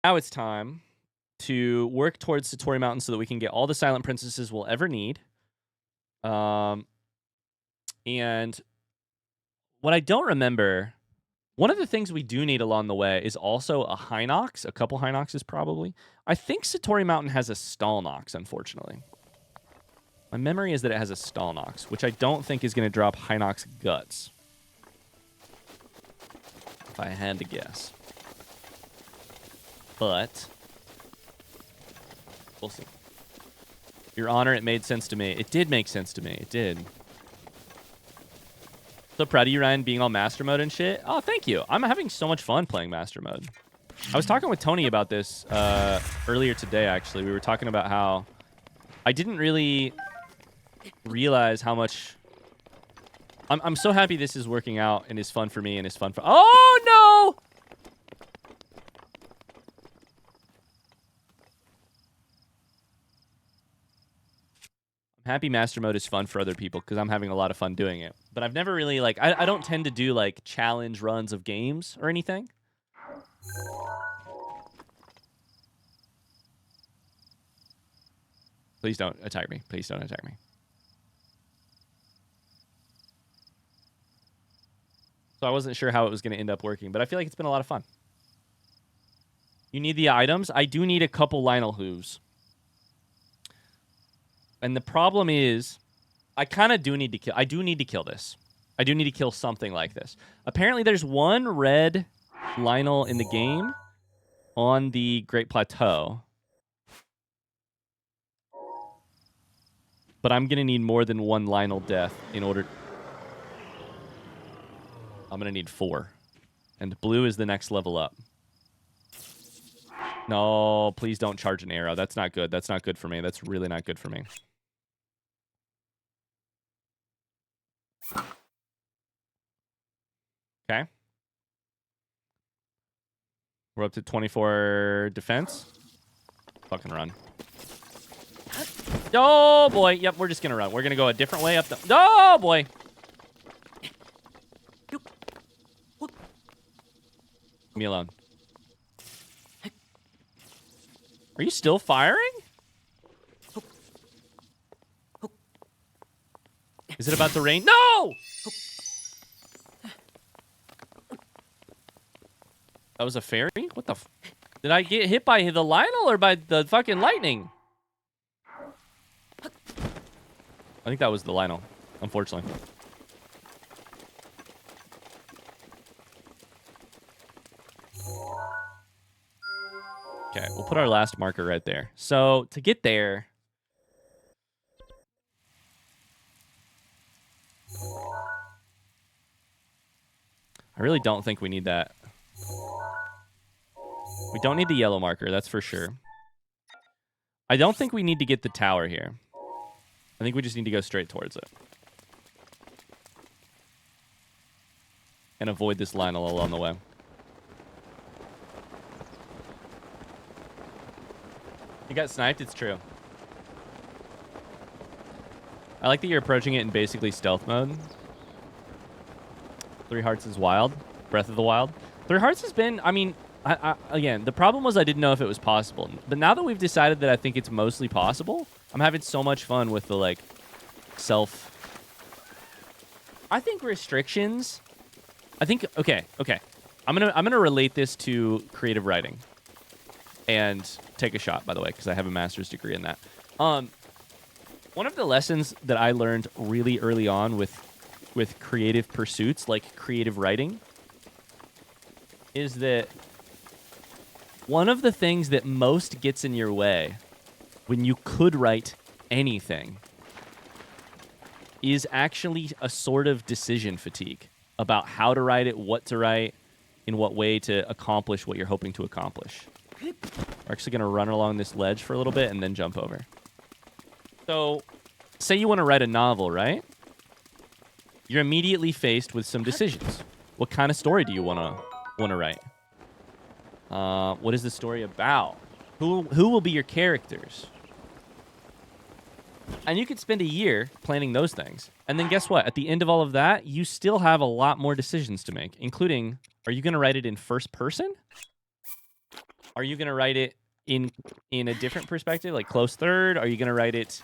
Now it's time to work towards the Tory Mountain so that we can get all the Silent Princesses we'll ever need. And what I don't remember, one of the things we do need along the way is also a Hinox, a couple Hinoxes probably. I think Satori Mountain has a Stalnox, unfortunately. My memory is that it has a Stalnox, which I don't think is going to drop Hinox Guts. If I had to guess. But we'll see. Your Honor, it made sense to me. It did make sense to me. It did. So proud of you, Ryan, being on Master Mode and shit. Oh, thank you. I'm having so much fun playing Master Mode. I was talking with Tony about this earlier today, actually. We were talking about how I didn't really realize how much... I'm so happy this is working out and is fun for me and is fun for... Oh, no! I'm happy Master Mode is fun for other people because I'm having a lot of fun doing it. But I've never really, like... I don't tend to do, like, challenge runs of games or anything. Please don't attack me. Please don't attack me. So I wasn't sure how it was going to end up working, but I feel like it's been a lot of fun. You need the items? I do need a couple Lionel hooves. And the problem is, I kind of do need to kill... I do need to kill this. I do need to kill something like this. Apparently, there's one red Lionel in the game on the Great Plateau. But I'm going to need more than one Lionel death in order... I'm going to need 4. And blue is the next level up. No, please don't charge an arrow. That's not good. That's not good for me. That's really not good for me. Okay. We're up to 24 defense. Fucking run. Oh, boy. Yep, we're just going to run. We're going to go a different way up the... Oh, boy. Leave me alone. Are you still firing? Is it about to rain? No! That was a fairy? What the f... Did I get hit by the Lionel or by the fucking lightning? I think that was the Lionel, unfortunately. Okay, we'll put our last marker right there. So, to get there... I really don't think we need that. We don't need the yellow marker, that's for sure. I don't think we need to get the tower here. I think we just need to go straight towards it. And avoid this Lionel along the way. You got sniped? It's true. I like that you're approaching it in basically stealth mode. 3 Hearts is wild. Breath of the Wild. 3 Hearts has been... I mean, again, the problem was I didn't know if it was possible. But now that we've decided that I think it's mostly possible, I'm having so much fun with the, like, self... I think restrictions... I think... Okay. I'm gonna relate this to creative writing. And take a shot, by the way, because I have a master's degree in that. One of the lessons that I learned really early on with creative pursuits, like creative writing, is that one of the things that most gets in your way when you could write anything is actually a sort of decision fatigue about how to write it, what to write, in what way to accomplish what you're hoping to accomplish. We're actually going to run along this ledge for a little bit and then jump over. So, say you want to write a novel, right? You're immediately faced with some decisions. What kind of story do you want to write? What is the story about? Who will be your characters? And you could spend a year planning those things. And then guess what? At the end of all of that, you still have a lot more decisions to make, including, are you going to write it in first person? Are you gonna write it in a different perspective, like close third? Are you gonna write it?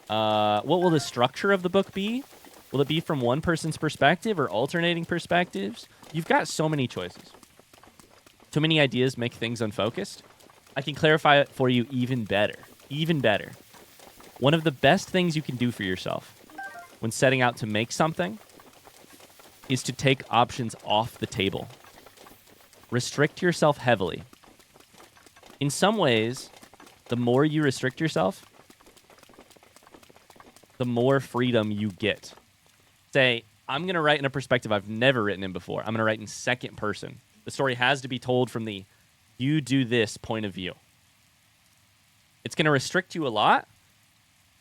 What will the structure of the book be? Will it be from one person's perspective or alternating perspectives? You've got so many choices. Too many ideas make things unfocused. I can clarify it for you even better. Even better. One of the best things you can do for yourself when setting out to make something is to take options off the table. Restrict yourself heavily. In some ways, the more you restrict yourself, the more freedom you get. Say, I'm going to write in a perspective I've never written in before. I'm going to write in second person. The story has to be told from the you do this point of view. It's going to restrict you a lot,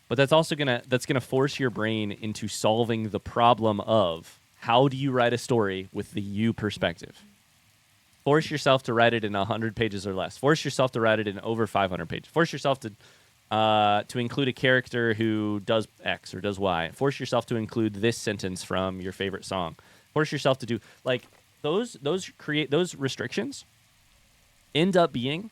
but that's also going to force your brain into solving the problem of how do you write a story with the you perspective. Force yourself to write it in 100 pages or less. Force yourself to write it in over 500 pages. Force yourself to include a character who does X or does Y. Force yourself to include this sentence from your favorite song. Force yourself to do like those restrictions end up being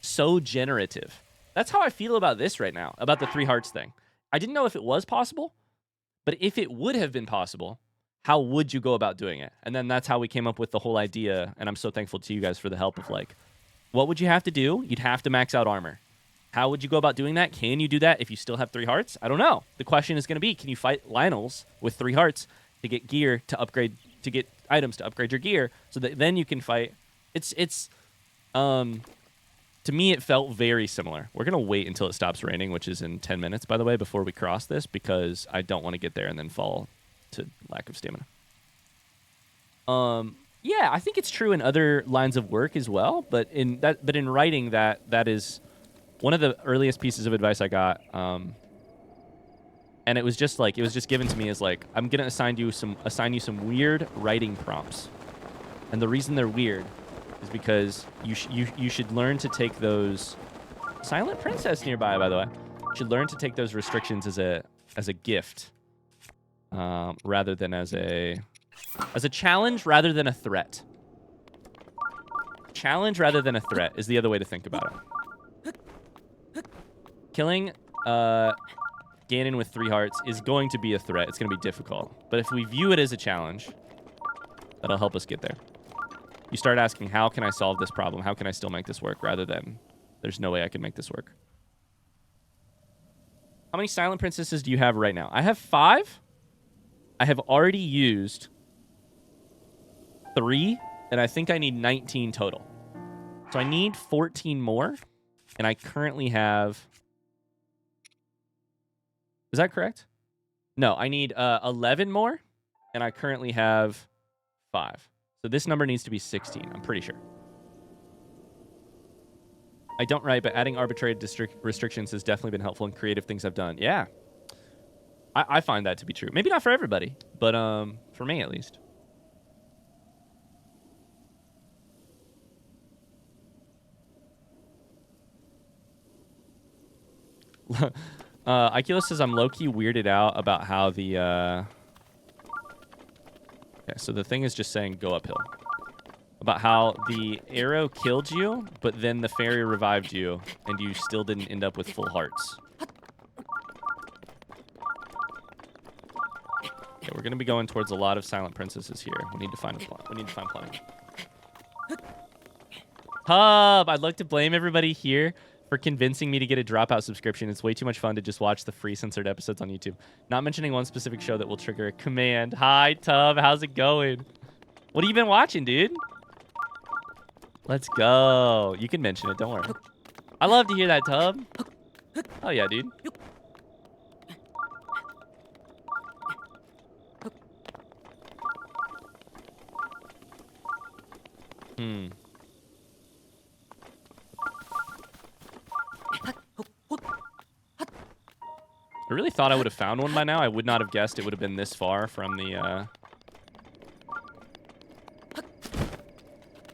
so generative. That's how I feel about this right now, about the 3 hearts thing. I didn't know if it was possible, but if it would have been possible, how would you go about doing it? And then that's how we came up with the whole idea, and I'm so thankful to you guys for the help of like, what would you have to do? You'd have to max out armor. How would you go about doing that? Can you do that if you still have 3 hearts? I don't know. The question is going to be, can you fight Lionels with 3 hearts to get gear to upgrade, to get items to upgrade your gear so that then you can fight? To me, it felt very similar. We're going to wait until it stops raining, which is in 10 minutes, by the way, before we cross this, because I don't want to get there and then fall to lack of stamina. Yeah, I think it's true in other lines of work as well, but in writing, that is one of the earliest pieces of advice I got. And it was just given to me as like, I'm going to assign you some weird writing prompts. And the reason they're weird is because you should learn to take those. Silent Princess nearby, by the way. You should learn to take those restrictions as a gift, rather than as a challenge, rather than a threat. Challenge rather than a threat is the other way to think about it. Killing Ganon with 3 hearts is going to be a threat. It's going to be difficult, but if we view it as a challenge, that'll help us get there. You start asking, how can I solve this problem? How can I still make this work? Rather than, there's no way I can make this work. How many Silent Princesses do you have right now? I have 5. I have already used 3, and I think I need 19 total. So I need 14 more, and I currently have... Is that correct? No, I need 11 more, and I currently have 5. So this number needs to be 16, I'm pretty sure. I don't write, but adding arbitrary restrictions has definitely been helpful in creative things I've done. Yeah. I find that to be true. Maybe not for everybody, but for me at least. Ikilo says I'm low-key weirded out about how the... Okay, so the thing is just saying go uphill. About how the arrow killed you, but then the fairy revived you, and you still didn't end up with full hearts. Okay, we're going to be going towards a lot of Silent Princesses here. We need to find plenty. Hub! I'd like to blame everybody here for convincing me to get a Dropout subscription. It's way too much fun to just watch the free censored episodes on YouTube. Not mentioning one specific show that will trigger a command. Hi, Tub. How's it going? What have you been watching, dude? Let's go. You can mention it. Don't worry. I love to hear that, Tub. Oh, yeah, dude. I really thought I would have found one by now. I would not have guessed it would have been this far from the...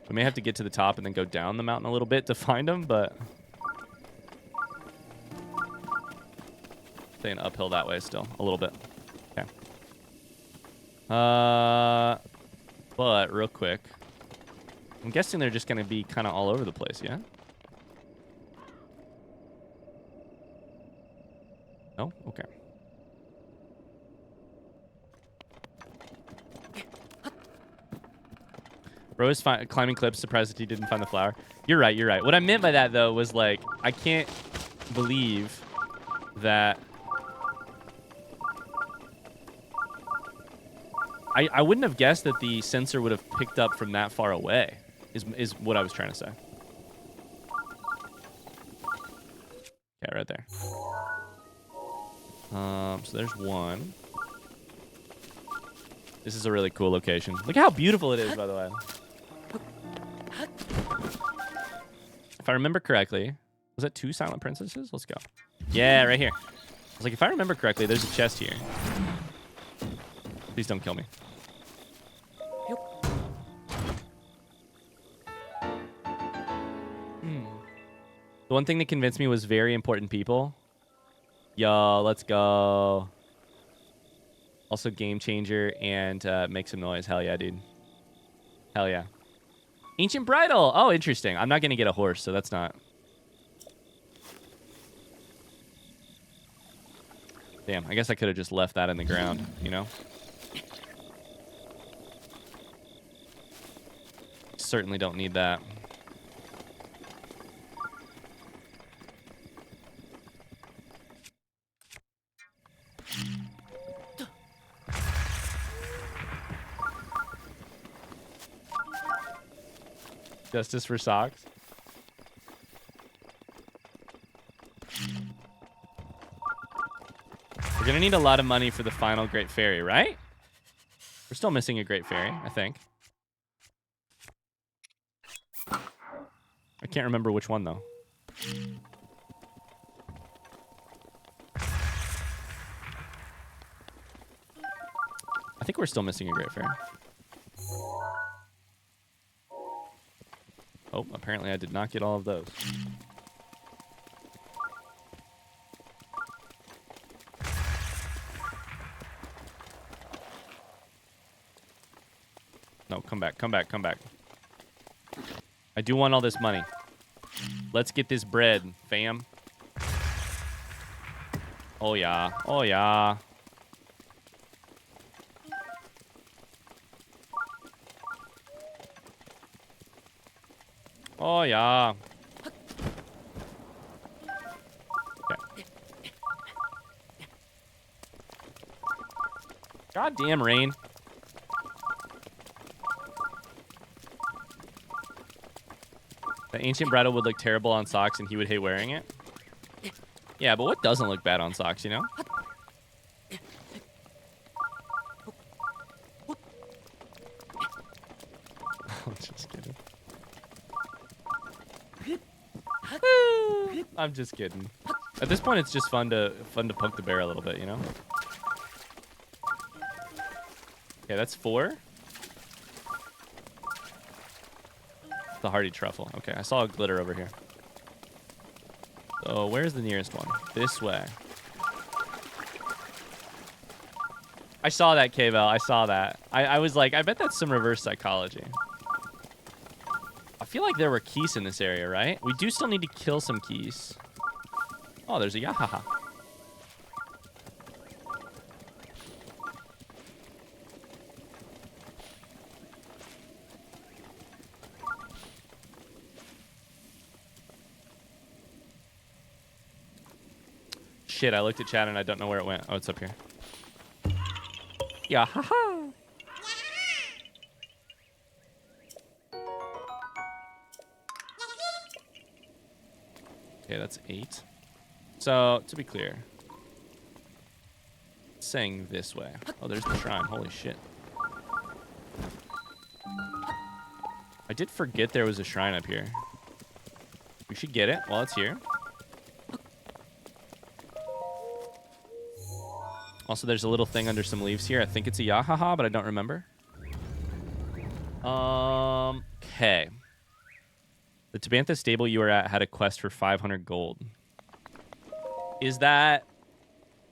We may have to get to the top and then go down the mountain a little bit to find them, but... Staying uphill that way still, a little bit. Okay. But, real quick. I'm guessing they're just going to be kind of all over the place, yeah? No? Okay. Bro is climbing clips, surprised that he didn't find the flower. You're right, you're right. What I meant by that, though, was like, I can't believe that... I wouldn't have guessed that the sensor would have picked up from that far away, is what I was trying to say. Okay, right there. So there's one. This is a really cool location. Look how beautiful it is, by the way. If I remember correctly, was that 2 silent princesses? Let's go. Yeah, right here. I was like, if I remember correctly, there's a chest here. Please don't kill me. The one thing that convinced me was very important people. Yo, let's go. Also game changer and make some noise. Hell yeah, dude. Hell yeah. Ancient bridle. Oh, interesting. I'm not going to get a horse, so that's not... Damn, I guess I could have just left that in the ground, you know? Certainly don't need that. Justice for socks. We're gonna need a lot of money for the final Great Fairy, right? We're still missing a Great Fairy, I think. I can't remember which one, though. I think we're still missing a Great Fairy. Oh, apparently I did not get all of those. No, come back, come back, come back. I do want all this money. Let's get this bread, fam. Oh, yeah. Oh, yeah. Oh, yeah. Okay. Goddamn rain. The ancient bridle would look terrible on socks and he would hate wearing it. Yeah, but what doesn't look bad on socks, you know? I'm just kidding. I'm just kidding. At this point, it's just fun to poke the bear a little bit, you know? Okay, that's 4. The hardy truffle. Okay, I saw a glitter over here. So where's the nearest one? This way. I saw that, K-Bell. I saw that. I was like, I bet that's some reverse psychology. I feel like there were keys in this area, right? We do still need to kill some keys. Oh, there's a Yahaha. Shit, I looked at chat and I don't know where it went. Oh, it's up here. Yahaha. Okay, that's 8. So, to be clear, it's saying this way. Oh, there's the shrine. Holy shit. I did forget there was a shrine up here. We should get it while it's here. Also, there's a little thing under some leaves here. I think it's a Yahaha, but I don't remember. Okay. The Tabantha stable you were at had a quest for 500 gold. Is that...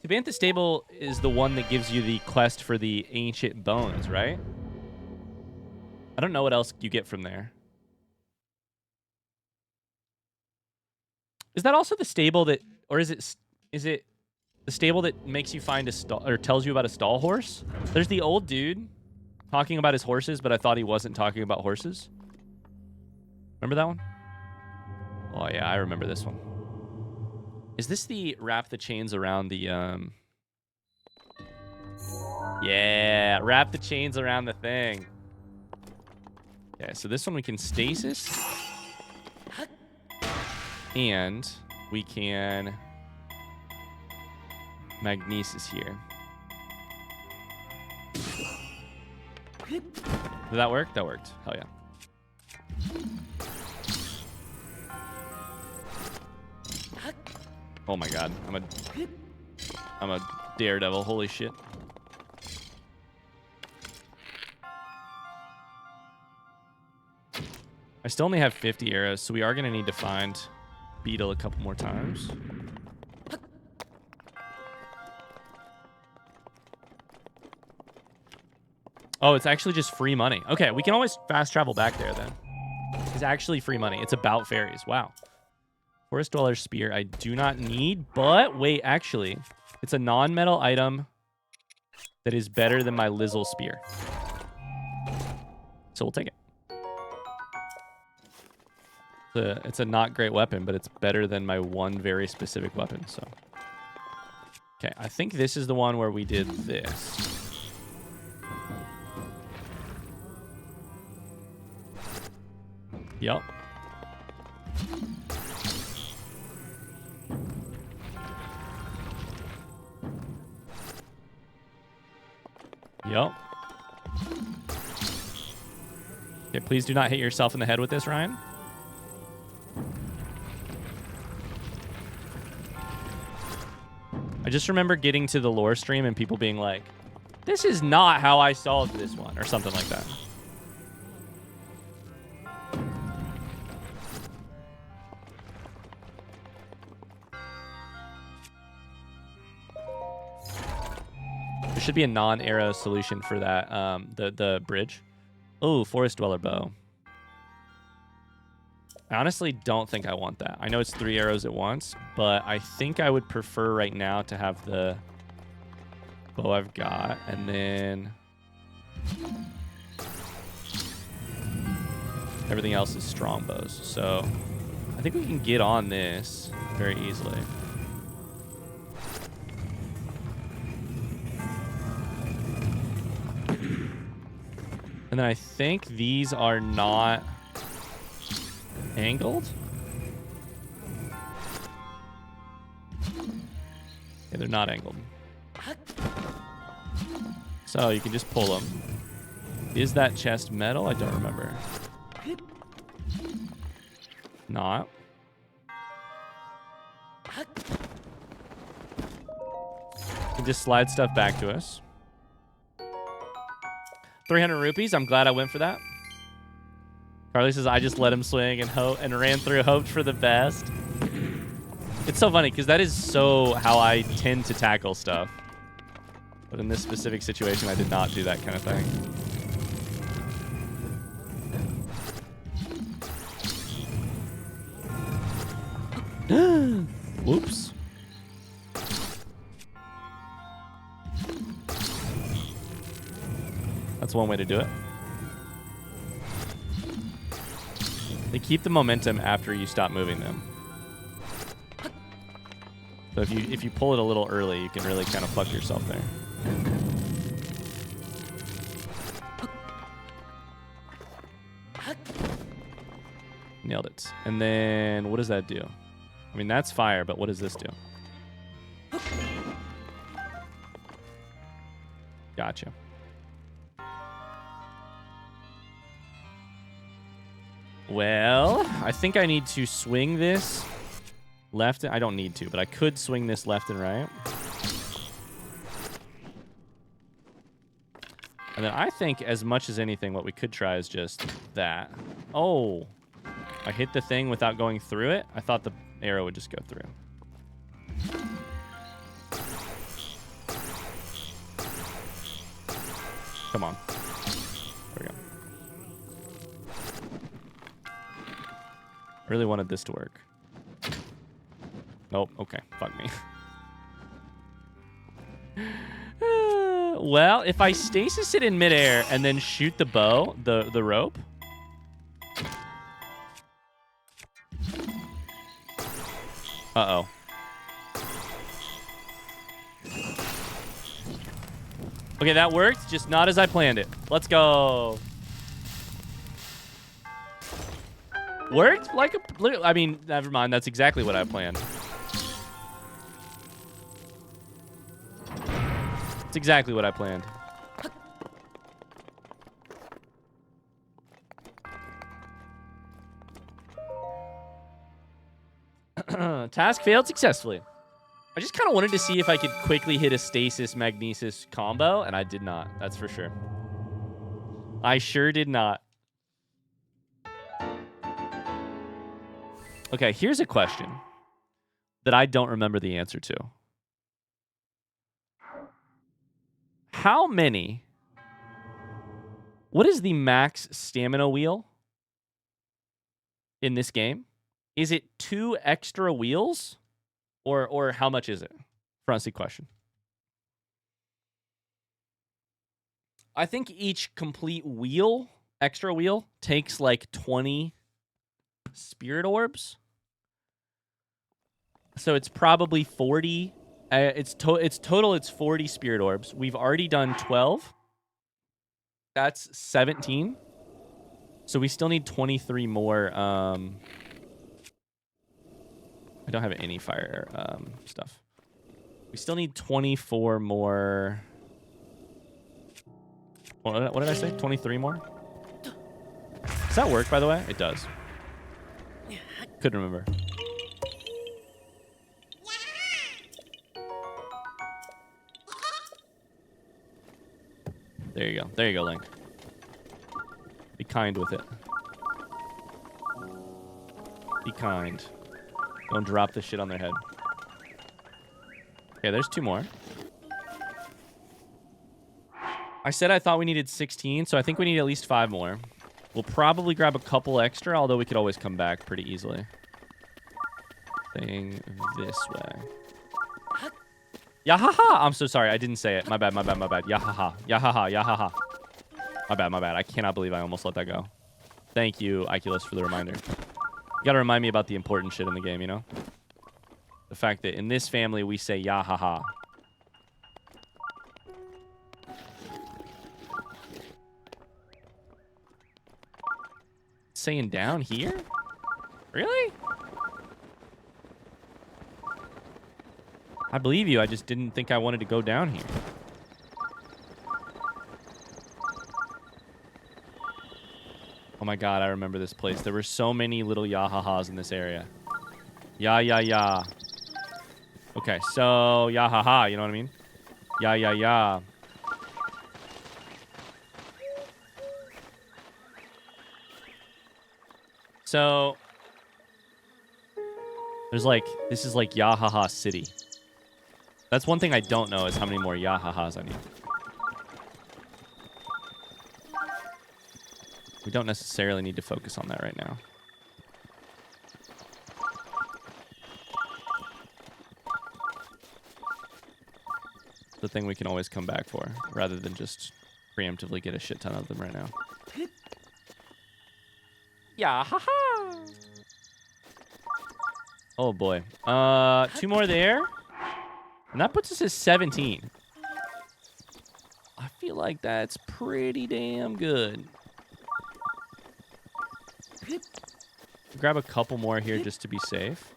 Tabantha stable is the one that gives you the quest for the ancient bones, right? I don't know what else you get from there. Is that also the stable that... Or is it... The stable that makes you find a stall, or tells you about a stall horse. There's the old dude talking about his horses, but I thought he wasn't talking about horses. Remember that one? Oh, yeah, I remember this one. Is this the wrap the chains around the, Yeah, wrap the chains around the thing. Okay, so this one we can stasis. And we can magnesis here. Did that work? That worked. Hell yeah. Oh my god. I'm a daredevil. Holy shit. I still only have 50 arrows, so we are going to need to find Beetle a couple more times. Oh, it's actually just free money. Okay, we can always fast travel back there then. It's actually free money. It's about fairies. Wow. Forest Dweller Spear I do not need, but wait, actually, it's a non-metal item that is better than my Lizzle Spear. So we'll take it. It's a not great weapon, but it's better than my one very specific weapon, so. Okay, I think this is the one where we did this. Yep. Yep. Okay, please do not hit yourself in the head with this, Ryan. I just remember getting to the lore stream and people being like, this is not how I solved this one, or something like that. There should be a non-arrow solution for that, the bridge. Oh, Forest Dweller Bow. I honestly don't think I want that. I know it's 3 arrows at once, but I think I would prefer right now to have the bow I've got, and then everything else is strong bows. So I think we can get on this very easily. And then I think these are not angled. Yeah, they're not angled. So you can just pull them. Is that chest metal? I don't remember. Not. You can just slide stuff back to us. 300 rupees. I'm glad I went for that. Carly says, I just let him swing and ran through, hoped for the best. It's so funny because that is so how I tend to tackle stuff. But in this specific situation, I did not do that kind of thing. Whoops. That's one way to do it. They keep the momentum after you stop moving them. So if you pull it a little early, you can really kind of fuck yourself there. Nailed it. And then what does that do? I mean, that's fire, but what does this do? Gotcha. Well, I think I need to swing this left. I don't need to, but I could swing this left and right. And then I think as much as anything, what we could try is just that. Oh, I hit the thing without going through it. I thought the arrow would just go through. Come on. There we go. Really wanted this to work. Nope. Okay. Fuck me. Well, if I stasis it in midair and then shoot the bow, the rope. Uh-oh. Okay, that worked, just not as I planned it. Let's go. Worked like a... I mean, never mind. That's exactly what I planned. It's exactly what I planned. Task failed successfully. I just kind of wanted to see if I could quickly hit a stasis magnesis combo, and I did not. That's for sure. I sure did not. Okay, here's a question that I don't remember the answer to. How many... What is the max stamina wheel in this game? Is it 2 extra wheels? Or how much is it? Front seat question. I think each complete wheel, extra wheel, takes like 20 spirit orbs. So it's probably 40. It's total, it's 40 spirit orbs. We've already done 12. That's 17. So we still need 23 more. I don't have any fire stuff. We still need 24 more. What did I say? 23 more? Does that work, by the way? It does. Couldn't remember. There you go. There you go, Link. Be kind with it. Be kind. Don't drop this shit on their head. Okay, there's 2 more. I said I thought we needed 16, so I think we need at least 5 more. We'll probably grab a couple extra, although we could always come back pretty easily. Thing this way. Yahaha! I'm so sorry. I didn't say it. My bad, my bad, my bad. Yahaha. Yahaha. Yahaha. My bad, my bad. I cannot believe I almost let that go. Thank you, Iculus, for the reminder. You gotta remind me about the important shit in the game, you know? The fact that in this family, we say yahaha. Saying down here? Really? I believe you. I just didn't think I wanted to go down here. Oh my god, I remember this place. There were so many little yahahas in this area. Ya, ya, ya. Okay, so yahaha, you know what I mean? Ya, ya, ya. So, there's like, this is like Yahaha City. That's one thing I don't know is how many more Yahahas I need. We don't necessarily need to focus on that right now. The thing we can always come back for, rather than just preemptively get a shit ton of them right now. Yahaha! Oh boy. 2 more there. And that puts us at 17. I feel like that's pretty damn good. Grab a couple more here just to be safe.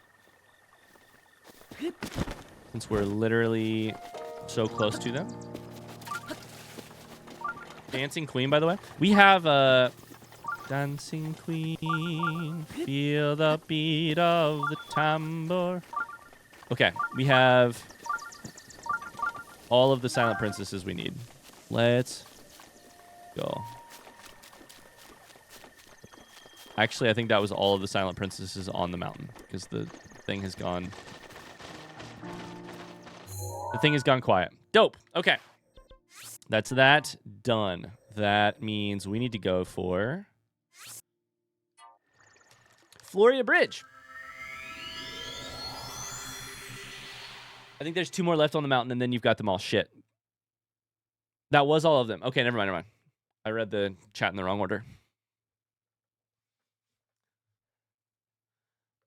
Since we're literally so close to them. Dancing Queen, by the way. We have a... Dancing Queen, feel the beat of the tambour. Okay, we have all of the Silent Princesses we need. Let's go. Actually, I think that was all of the Silent Princesses on the mountain because the thing has gone... The thing has gone quiet. Dope. Okay. That's that done. That means we need to go for... Floria Bridge. I think there's 2 more left on the mountain, and then you've got them all. Shit. That was all of them. Okay, never mind. I read the chat in the wrong order.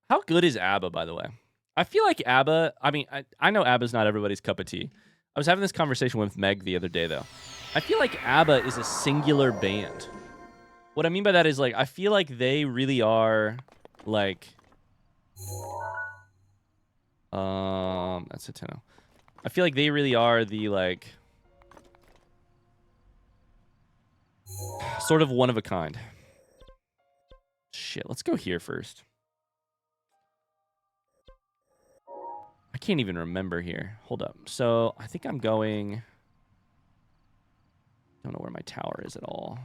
How good is ABBA, by the way? I feel like ABBA, I mean, I know ABBA's not everybody's cup of tea. I was having this conversation with Meg the other day, though. I feel like ABBA is a singular band. What I mean by that is, like, I feel like they really are, like... That's a 10. I feel like they really are the, like... sort of one of a kind. Shit, let's go here first. I can't even remember here. Hold up. So, I think I'm going... Don't know where my tower is at all.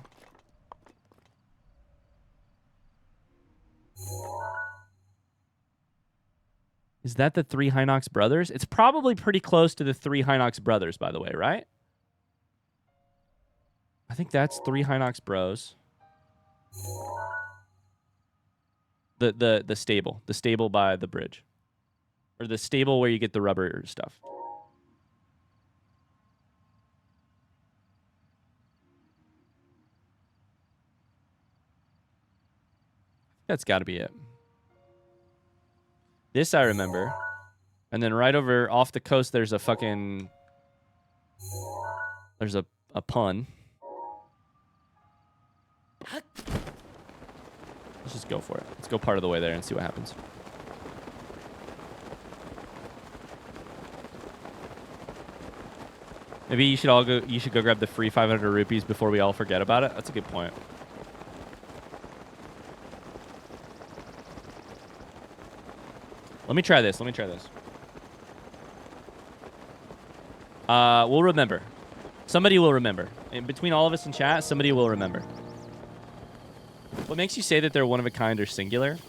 Is that the 3 Hinox Brothers? It's probably pretty close to the 3 Hinox Brothers, by the way, right? I think that's 3 Hinox Bros. The stable. The stable by the bridge. Or the stable where you get the rubber stuff. That's got to be it. This I remember. And then right over off the coast, there's a fucking... There's a pun. Let's just go for it. Let's go part of the way there and see what happens. Maybe you should all go. You should go grab the free 500 rupees before we all forget about it. That's a good point. Let me try this. We'll remember. Somebody will remember. In between all of us in chat, somebody will remember. What makes you say that they're one of a kind or singular?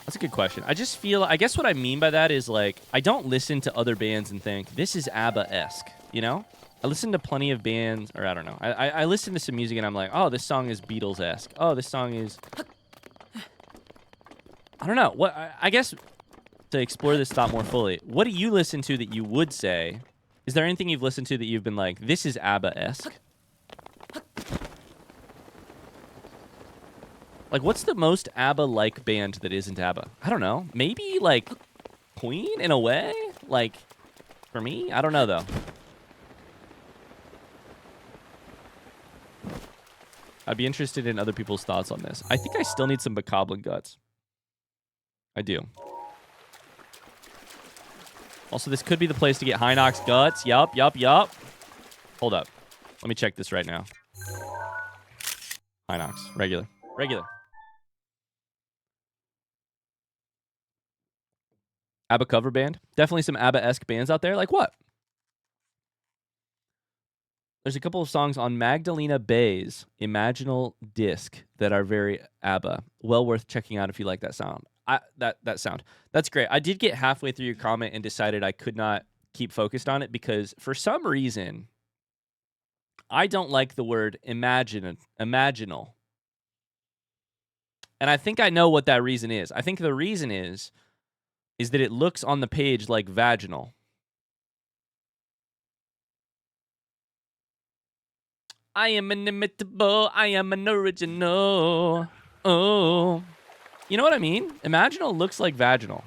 That's a good question. I just feel... I guess what I mean by that is, like, I don't listen to other bands and think, this is ABBA-esque, you know? I listen to plenty of bands... Or, I don't know. I listen to some music and I'm like, oh, this song is Beatles-esque. Oh, this song is... I don't know. What I guess, to explore this thought more fully, what do you listen to that you would say... Is there anything you've listened to that you've been like, this is ABBA-esque? Like, what's the most ABBA-like band that isn't ABBA? I don't know. Maybe, like, Queen, in a way? Like, for me? I don't know, though. I'd be interested in other people's thoughts on this. I think I still need some Bokoblin guts. I do. Also, this could be the place to get Hinox guts. Yup. Hold up. Let me check this right now. Hinox. Regular. ABBA cover band. Definitely some ABBA-esque bands out there. Like what? There's a couple of songs on Magdalena Bay's Imaginal disc that are very ABBA. Well worth checking out if you like that sound. That sound. That's great. I did get halfway through your comment and decided I could not keep focused on it because for some reason I don't like the word imaginal. And I think I know what that reason is. I think the reason is that it looks on the page like vaginal. I am inimitable. I am an original. Oh. You know what I mean? Imaginal looks like vaginal.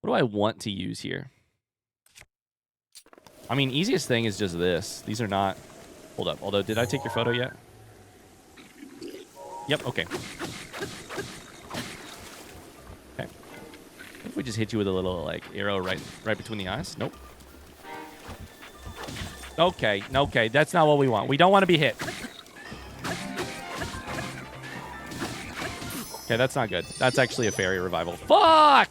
What do I want to use here? I mean, easiest thing is just this. These are not... Hold up. Although, did I take your photo yet? Yep, okay. Okay. What if we just hit you with a little, like, arrow right between the eyes? Nope. Okay, that's not what we want. We don't want to be hit. Okay, that's not good. That's actually a fairy revival. Fuck!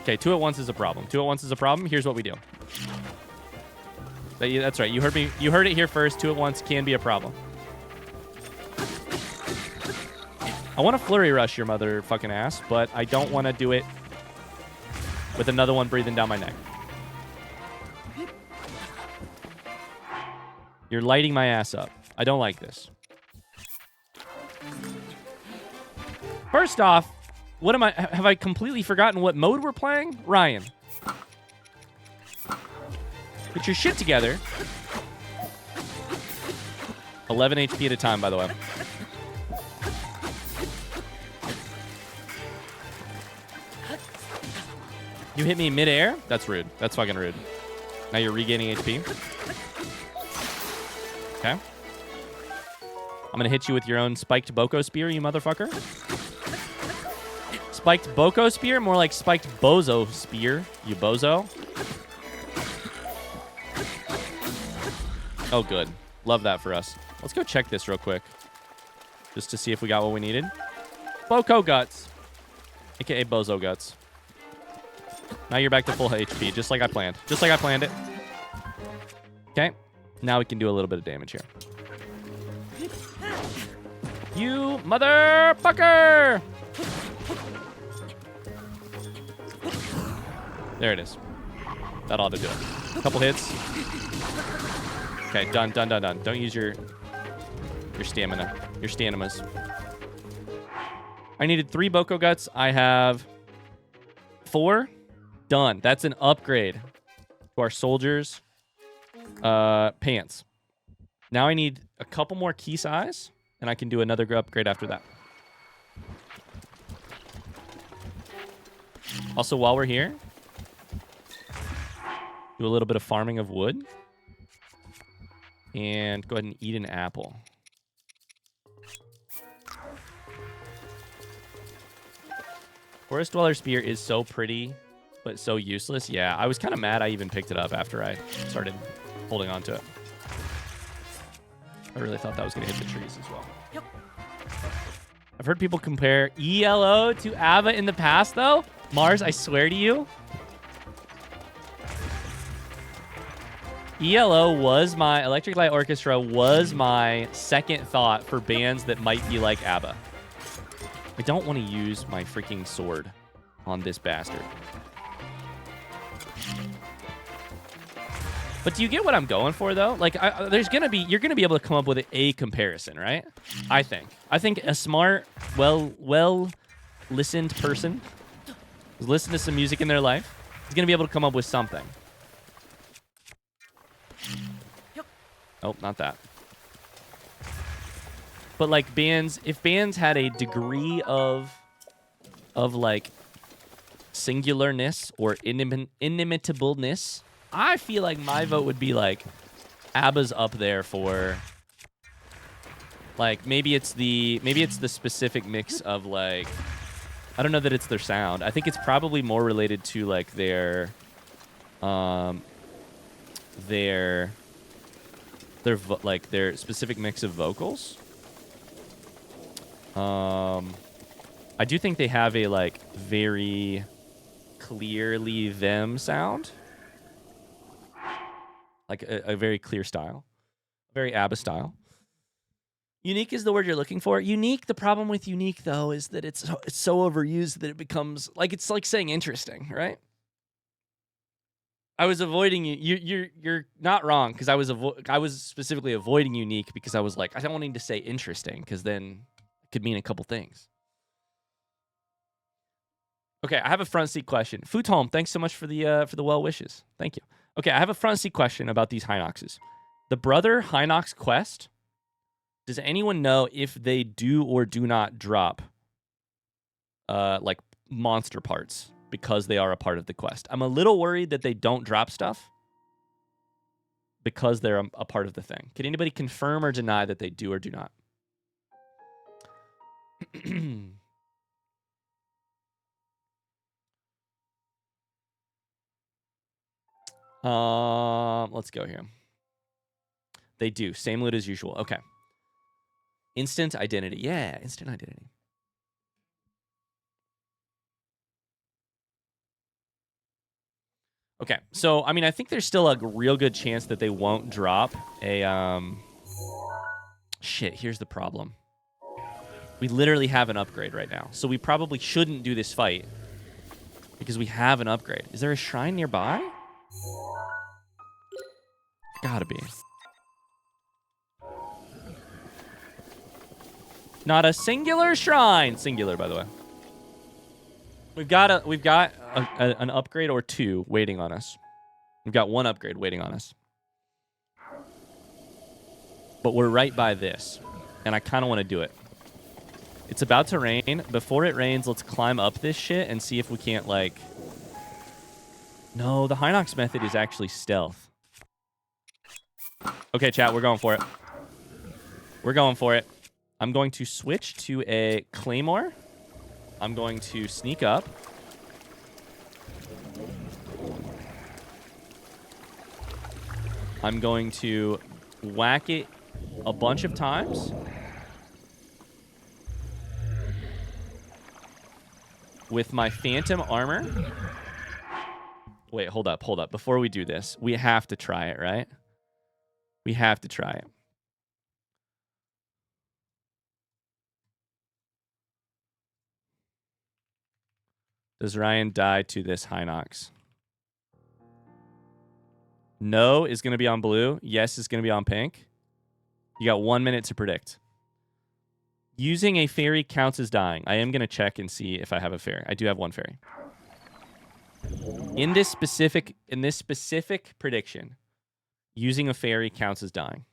Okay, 2 at once is a problem. 2 at once is a problem. Here's what we do. That's right. You heard me. You heard it here first. 2 at once can be a problem. I want to flurry rush your motherfucking ass, but I don't want to do it with another one breathing down my neck. You're lighting my ass up. I don't like this. First off, what am I? Have I completely forgotten what mode we're playing? Ryan. Get your shit together. 11 HP at a time, by the way. You hit me mid-air? That's rude. That's fucking rude. Now you're regaining HP. Okay. I'm gonna hit you with your own spiked Boko Spear, you motherfucker. Spiked Boko Spear? More like spiked Bozo Spear, you bozo. Oh, good. Love that for us. Let's go check this real quick. Just to see if we got what we needed. Boko Guts. AKA Bozo Guts. Now you're back to full HP, just like I planned. Just like I planned it. Okay. Now we can do a little bit of damage here. You motherfucker! There it is. That ought to do it. Couple hits. Okay, done. Don't use your stamina. Your stanimas. I needed 3 Boko Guts. I have 4. Done. That's an upgrade to our soldiers' pants. Now I need a couple more key size, and I can do another upgrade after that. Also, while we're here, do a little bit of farming of wood. And go ahead and eat an apple. Forest Dweller Spear is so pretty, but so useless. Yeah, I was kind of mad I even picked it up after I started holding on to it. I really thought that was going to hit the trees as well. Yep. I've heard people compare ELO to ABBA in the past, though. Mars, I swear to you. ELO was my... Electric Light Orchestra was my second thought for bands that might be like ABBA. I don't want to use my freaking sword on this bastard. But do you get what I'm going for, though? Like, you're gonna be able to come up with a comparison, right? I think a smart, well-listened person who's listened to some music in their life is gonna be able to come up with something. Oh, not that. But like bands, if bands had a degree of like singularness or inimitableness, I feel like my vote would be like ABBA's up there for like maybe it's the specific mix of like I don't know that it's their sound. I think it's probably more related to like their specific mix of vocals. I do think they have a like very clearly them sound, like a very clear style, very ABBA style. Unique is the word you're looking for. Unique. The problem with unique though is that it's so overused that it becomes like it's like saying interesting, right? I was avoiding you. You're not wrong because I was specifically avoiding unique because I was like I don't need to say interesting because then it could mean a couple things. Okay, I have a front seat question. Futom, thanks so much for the well wishes. Thank you. Okay, I have a front seat question about these Hinoxes. The Brother Hinox quest. Does anyone know if they do or do not drop like monster parts because they are a part of the quest? I'm a little worried that they don't drop stuff because they're a part of the thing. Can anybody confirm or deny that they do or do not? Let's go here. They do. Same loot as usual. Okay. Instant identity. Yeah, instant identity. Okay, so, I mean, I think there's still a real good chance that they won't drop a, Shit, here's the problem. We literally have an upgrade right now, so we probably shouldn't do this fight because we have an upgrade. Is there a shrine nearby? Gotta be. Not a singular shrine. Singular, by the way. We've got an upgrade or two waiting on us. We've got one upgrade waiting on us. But we're right by this. And I kind of want to do it. It's about to rain. Before it rains, let's climb up this shit and see if we can't, like... No, the Hinox method is actually stealth. Okay, chat, we're going for it. We're going for it. I'm going to switch to a claymore. I'm going to sneak up. I'm going to whack it a bunch of times. With my phantom armor. Wait, hold up. Before we do this, we have to try it, right? We have to try it. Does Ryan die to this Hinox? No is going to be on blue. Yes is going to be on pink. You got 1 minute to predict. Using a fairy counts as dying. I am going to check and see if I have a fairy. I do have one fairy. In this specific prediction, using a fairy counts as dying.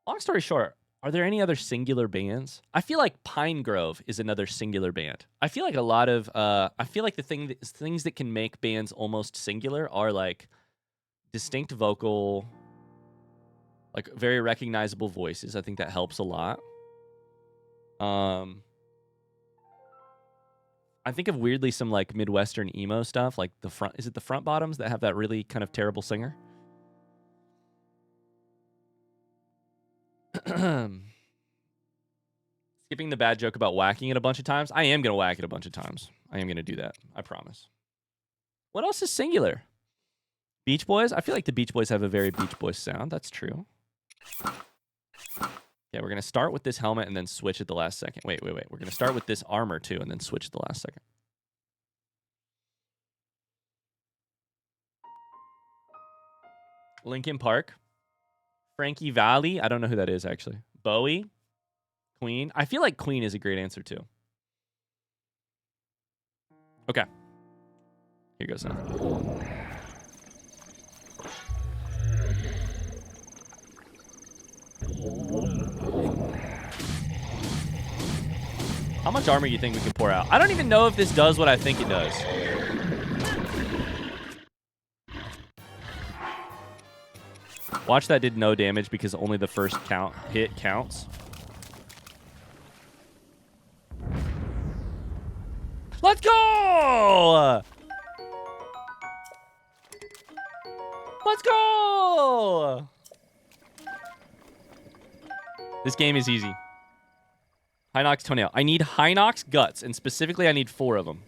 Long story short, are there any other singular bands? I feel like Pine Grove is another singular band. I feel like a lot of the things that can make bands almost singular are like distinct vocal, like very recognizable voices. I think that helps a lot. I think of weirdly some like Midwestern emo stuff, like the Front Bottoms that have that really kind of terrible singer? Skipping the bad joke about whacking it a bunch of times. I am going to whack it a bunch of times. I am going to do that. I promise. What else is singular? Beach Boys? I feel like the Beach Boys have a very Beach Boys sound. That's true. Yeah, we're going to start with this helmet and then switch at the last second. Wait. We're going to start with this armor too and then switch at the last second. Linkin Park. Frankie Valli. I don't know who that is, actually. Bowie. Queen. I feel like Queen is a great answer, too. Okay. Here goes nothing. How much armor do you think we can pour out? I don't even know if this does what I think it does. Watch that did no damage because only the first hit counts. Let's go! Let's go! This game is easy. Hinox toenail. I need Hinox guts, and specifically I need 4 of them.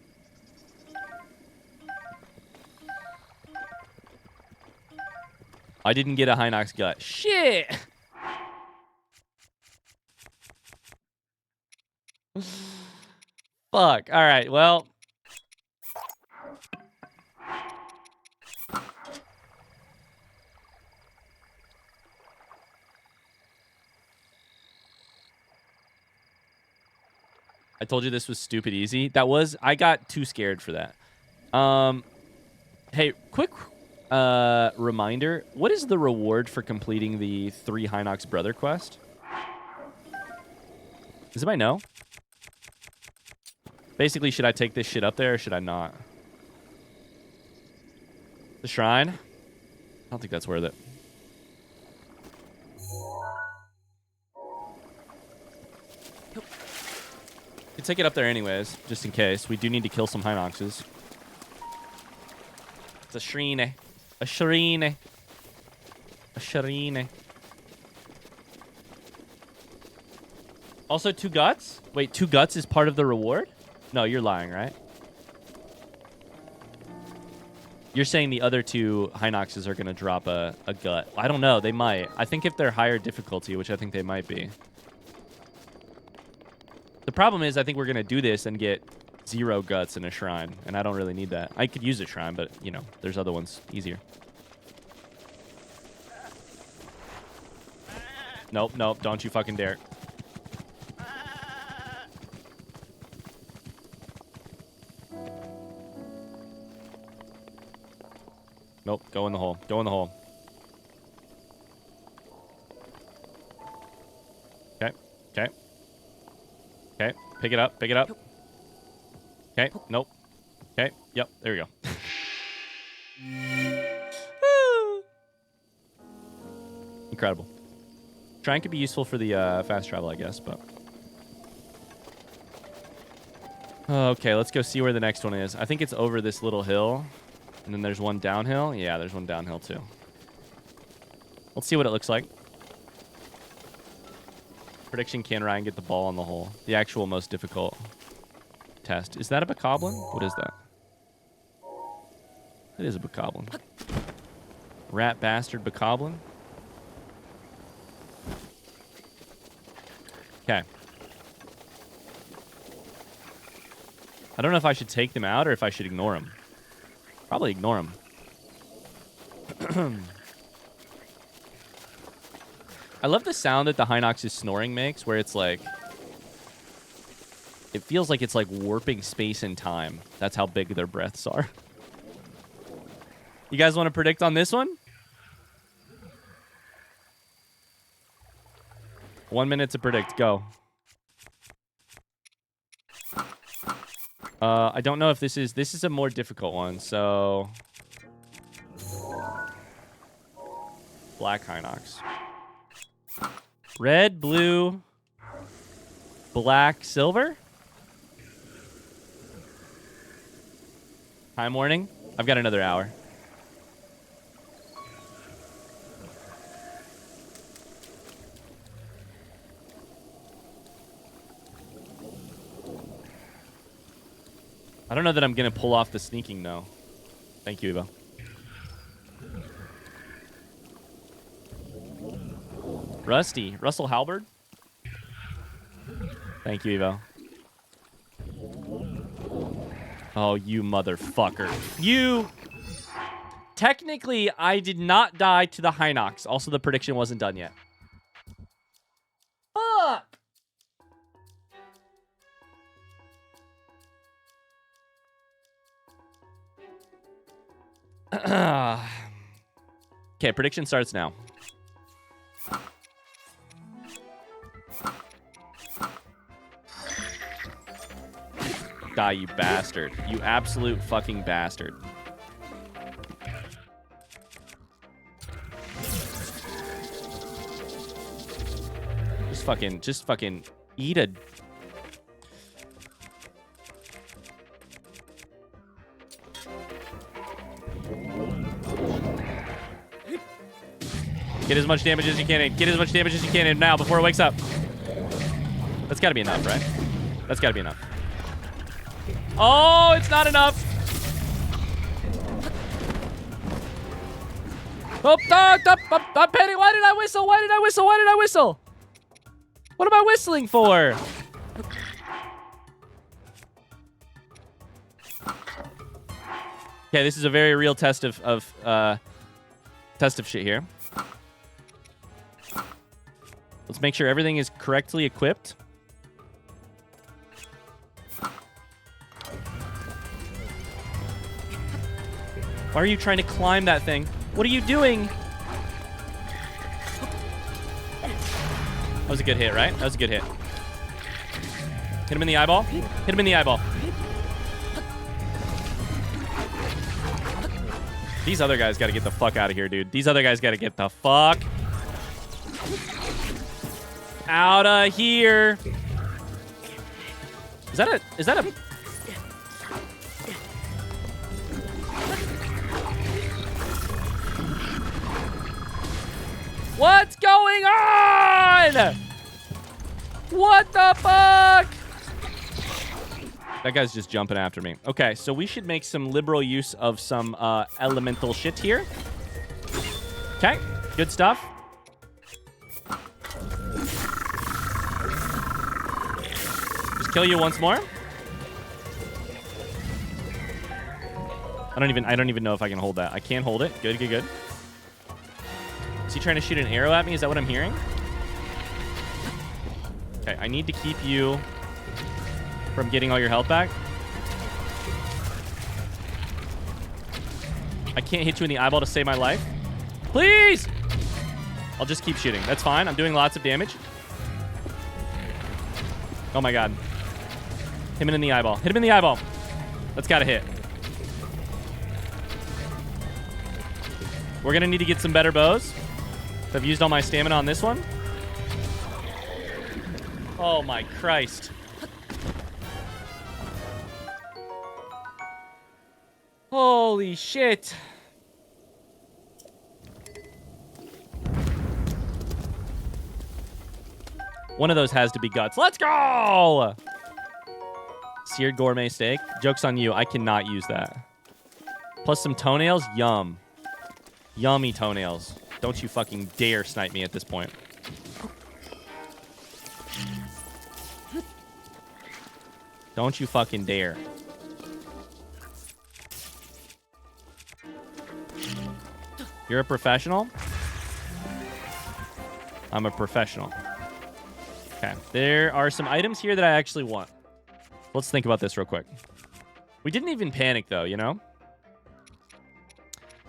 I didn't get a Hinox gut. Shit! Fuck. All right, well. I told you this was stupid easy. I got too scared for that. Hey, quick reminder. What is the reward for completing the 3 Hinox brother quest? Does anybody know? Basically, should I take this shit up there or should I not? The shrine? I don't think that's worth it. You can take it up there anyways, just in case. We do need to kill some Hinoxes. It's a shrine. A shrine. A shrine. Also, 2 guts? Wait, 2 guts is part of the reward? No, you're lying, right? You're saying the other 2 Hinoxes are going to drop a gut. I don't know. They might. I think if they're higher difficulty, which I think they might be. The problem is I think we're going to do this and get 0 guts in a shrine, and I don't really need that. I could use a shrine, but, you know, there's other ones easier. Nope, nope, don't you fucking dare. Nope, go in the hole. Go in the hole. Okay, okay. Okay, pick it up, pick it up. Okay, nope. Okay, yep, there we go. Incredible. Shrine could be useful for the fast travel, I guess, but... Okay, let's go see where the next one is. I think it's over this little hill. And then there's one downhill. Yeah, there's one downhill, too. Let's see what it looks like. Prediction, can Ryan get the ball on the hole? The actual most difficult test. Is that a Bokoblin? What is that? It is a Bokoblin. Rat bastard Bokoblin. Okay. I don't know if I should take them out or if I should ignore them. Probably ignore them. I love the sound that the Hinox's snoring makes, where it's like... It feels like it's like warping space and time. That's how big their breaths are. You guys want to predict on this one? 1 minute to predict. Go. I don't know if this is a more difficult one, so... Black Hinox. Red, blue, black, silver? Time warning? I've got another hour. I don't know that I'm going to pull off the sneaking, though. Thank you, Evo. Rusty. Russell Halberd? Thank you, Evo. Oh, you motherfucker. You... Technically, I did not die to the Hinox. Also, the prediction wasn't done yet. Fuck! Okay, prediction starts now. Die, you bastard. You absolute fucking bastard. Just fucking eat a... Get as much damage as you can in. Get as much damage as you can in now before it wakes up. That's gotta be enough, right? That's gotta be enough. Oh, it's not enough. Oh, I'm panicking. Why did I whistle? Why did I whistle? Why did I whistle? What am I whistling for? Okay, this is a very real test of shit here. Let's make sure everything is correctly equipped. Why are you trying to climb that thing? What are you doing? That was a good hit, right? That was a good hit. Hit him in the eyeball. Hit him in the eyeball. These other guys got to get the fuck out of here, dude. These other guys got to get the fuck out of here. Is that a... What's going on? What the fuck? That guy's just jumping after me. Okay, so we should make some liberal use of some elemental shit here. Okay, good stuff. Just kill you once more. I don't even know if I can hold that. I can't hold it. Good, good, good. Is he trying to shoot an arrow at me? Is that what I'm hearing? Okay, I need to keep you from getting all your health back. I can't hit you in the eyeball to save my life. Please! I'll just keep shooting. That's fine. I'm doing lots of damage. Oh my god. Hit him in the eyeball. Hit him in the eyeball. That's gotta hit. We're gonna need to get some better bows. I've used all my stamina on this one. Oh my Christ. Holy shit. One of those has to be guts. Let's go! Seared gourmet steak. Joke's on you. I cannot use that. Plus some toenails. Yum. Yummy toenails. Don't you fucking dare snipe me at this point. Don't you fucking dare. You're a professional? I'm a professional. Okay. There are some items here that I actually want. Let's think about this real quick. We didn't even panic, though, you know?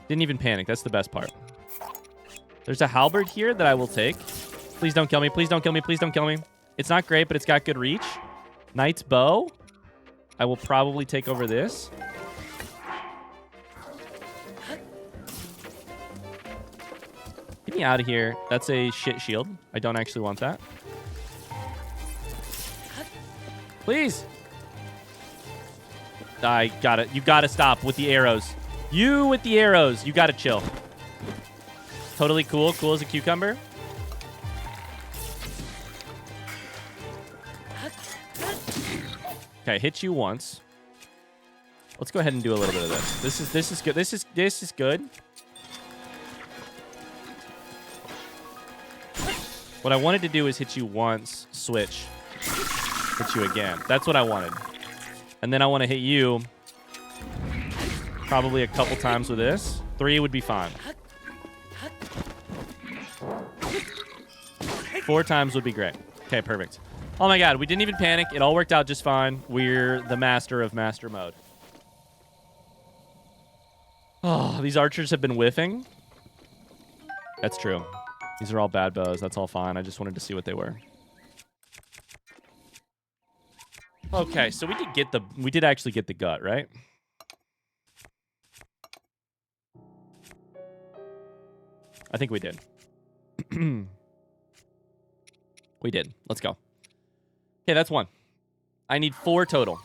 Didn't even panic. That's the best part. There's a halberd here that I will take. Please don't kill me. Please don't kill me. Please don't kill me. It's not great, but it's got good reach. Knight's bow. I will probably take over this. Get me out of here. That's a shit shield. I don't actually want that. Please. I got it. You got to stop with the arrows. You with the arrows. You got to chill. Totally cool. Cool as a cucumber. Okay, hit you once. Let's go ahead and do a little bit of this. This is good. This is good. What I wanted to do is hit you once, switch, hit you again. That's what I wanted. And then I want to hit you probably a couple times with this. 3 would be fine. 4 times would be great. Okay, perfect. Oh my god, we didn't even panic. It all worked out just fine. We're the master of master mode. Oh, these archers have been whiffing. That's true. These are all bad bows. That's all fine. I just wanted to see what they were. Okay, so we did actually get the gut, right? I think we did. We did. Let's go. Okay, that's 1. I need 4 total.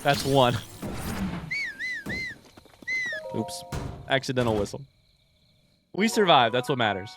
That's 1. Oops. Accidental whistle. We survived. That's what matters.